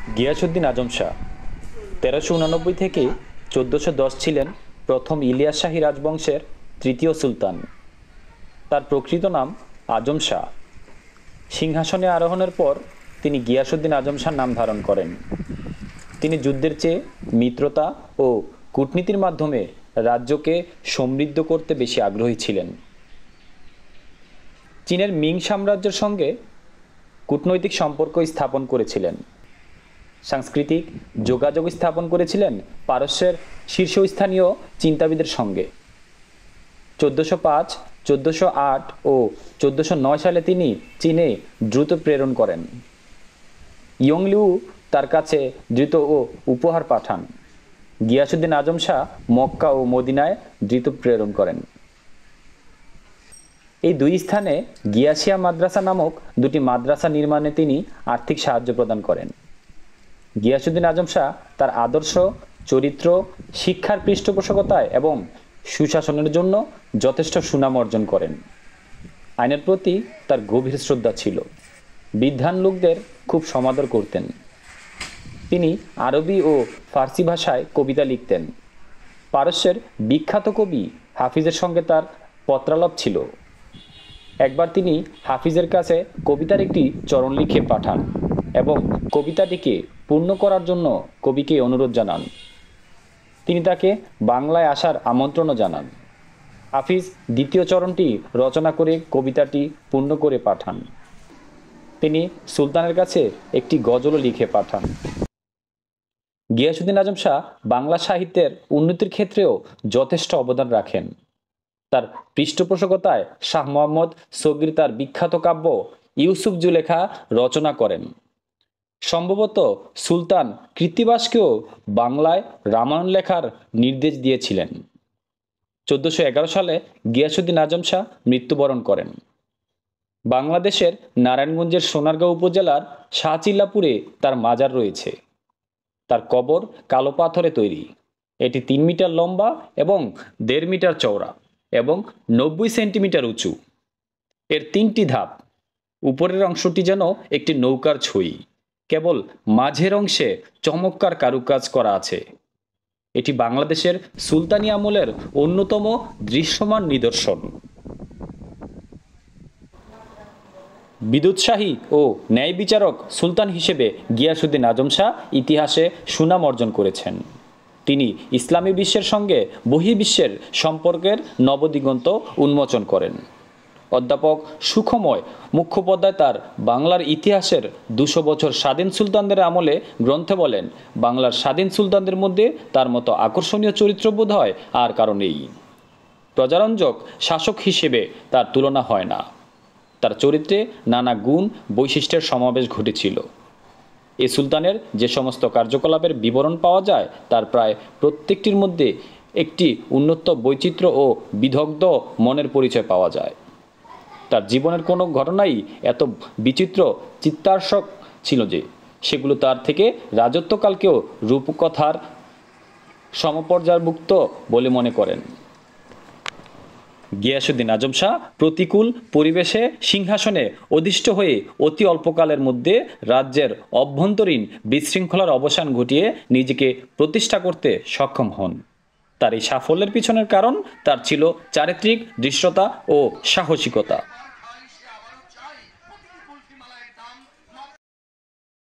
গিয়াসউদ্দিন আজম শাহ ১৩৮৯ থেকে ১৪১০ ছিলেন প্রথম ইলিয়াস শাহী রাজবংশের তৃতীয় সুলতান। তার প্রকৃত নাম আজম শাহ। সিংহাসনে আরোহণের পর তিনি গিয়াসউদ্দিন আজম শাহ নাম ধারণ করেন। তিনি যুদ্ধের চেয়ে মিত্রতা ও কূটনীতির মাধ্যমে রাজ্যকে সমৃদ্ধ করতে বেশি আগ্রহী ছিলেন। চীনের মিং সাম্রাজ্যের সঙ্গে কূটনৈতিক সম্পর্ক স্থাপন করেছিলেন। সাংস্কৃতিক যোগাযোগ স্থাপন করেছিলেন পারস্যের শীর্ষস্থানীয় চিন্তাবিদের সঙ্গে। ১৪০৫, ১৪০৮ ও ১৪০৯ সালে তিনি চীনে দ্রুত প্রেরণ করেন। ইয়ংলিউ তার কাছে দ্রুত ও উপহার পাঠান। গিয়াসউদ্দিন আজম শাহ মক্কা ও মদিনায় দ্রুত প্রেরণ করেন। এই দুই স্থানে গিয়াসিয়া মাদ্রাসা নামক দুটি মাদ্রাসা নির্মাণে তিনি আর্থিক সাহায্য প্রদান করেন। গিয়াসউদ্দিন আজম শাহ তার আদর্শ, চরিত্র, শিক্ষার পৃষ্ঠপোষকতায় এবং সুশাসনের জন্য যথেষ্ট সুনাম অর্জন করেন। আইনের প্রতি তার গভীর শ্রদ্ধা ছিল। বিদ্বান লোকদের খুব সমাদর করতেন। তিনি আরবি ও ফার্সি ভাষায় কবিতা লিখতেন। পারস্যের বিখ্যাত কবি হাফিজের সঙ্গে তার পত্রালাপ ছিল। একবার তিনি হাফিজের কাছে কবিতার একটি চরণ লিখে পাঠান এবং কবিতাটিকে পূর্ণ করার জন্য কবিকে অনুরোধ জানান। তিনি তাকে বাংলায় আসার আমন্ত্রণও জানান। হাফিজ দ্বিতীয় চরণটি রচনা করে কবিতাটি পূর্ণ করে পাঠান। তিনি সুলতানের কাছে একটি গজলও লিখে পাঠান। গিয়াসউদ্দিন আজম শাহ বাংলা সাহিত্যের উন্নতির ক্ষেত্রেও যথেষ্ট অবদান রাখেন। তার পৃষ্ঠপোষকতায় শাহ মোহাম্মদ সগির তার বিখ্যাত কাব্য ইউসুফ জুলেখা রচনা করেন। সম্ভবত সুলতান কৃত্তিবাসকেও বাংলায় রামায়ণ লেখার নির্দেশ দিয়েছিলেন। ১৪১১ সালে গিয়াসউদ্দিন আজম শাহ মৃত্যুবরণ করেন। বাংলাদেশের নারায়ণগঞ্জের সোনারগাঁও উপজেলার শাহচিল্লাপুরে তার মাজার রয়েছে। তার কবর কালো পাথরে তৈরি। এটি ৩ মিটার লম্বা এবং ১.৫ মিটার চওড়া এবং ৯০ সেন্টিমিটার উঁচু। এর ৩টি ধাপ। উপরের অংশটি যেন একটি নৌকার ছই। কেবল মাঝের অংশে চমৎকার কারুকাজ করা আছে। এটি বাংলাদেশের সুলতানি আমলের অন্যতম দৃশ্যমান নিদর্শন। বিদুৎসাহী ও ন্যায় বিচারক সুলতান হিসেবে গিয়াসউদ্দিন আজম শাহ ইতিহাসে সুনাম অর্জন করেছেন। তিনি ইসলামী বিশ্বের সঙ্গে বহির্বিশ্বের সম্পর্কের নবদিগন্ত উন্মোচন করেন। অধ্যাপক সুখময় মুখোপাধ্যায় তার বাংলার ইতিহাসের ২০০ বছর স্বাধীন সুলতানদের আমলে গ্রন্থে বলেন, বাংলার স্বাধীন সুলতানদের মধ্যে তার মতো আকর্ষণীয় চরিত্র বোধ হয় আর কারো নেই। প্রজারঞ্জক শাসক হিসেবে তার তুলনা হয় না। তার চরিত্রে নানা গুণ বৈশিষ্ট্যের সমাবেশ ঘটেছিল। এই সুলতানের যে সমস্ত কার্যকলাপের বিবরণ পাওয়া যায় তার প্রায় প্রত্যেকটির মধ্যে একটি উন্নত বৈচিত্র্য ও বিদগ্ধ মনের পরিচয় পাওয়া যায়। তার জীবনের কোনো ঘটনাই এত বিচিত্র চিত্তাকর্ষক ছিল যে সেগুলো তার থেকে রাজত্বকালকেও রূপকথার সমপর্যায়ভুক্ত বলে মনে করেন। গিয়াসউদ্দিন আজম শাহ প্রতিকূল পরিবেশে সিংহাসনে অধিষ্ঠ হয়ে অতি অল্পকালের মধ্যে রাজ্যের অভ্যন্তরীণ বিশৃঙ্খলার অবসান ঘটিয়ে নিজেকে প্রতিষ্ঠা করতে সক্ষম হন। তার এই সাফল্যের পিছনের কারণ তার ছিল চারিত্রিক দৃঢ়তা ও সাহসিকতা।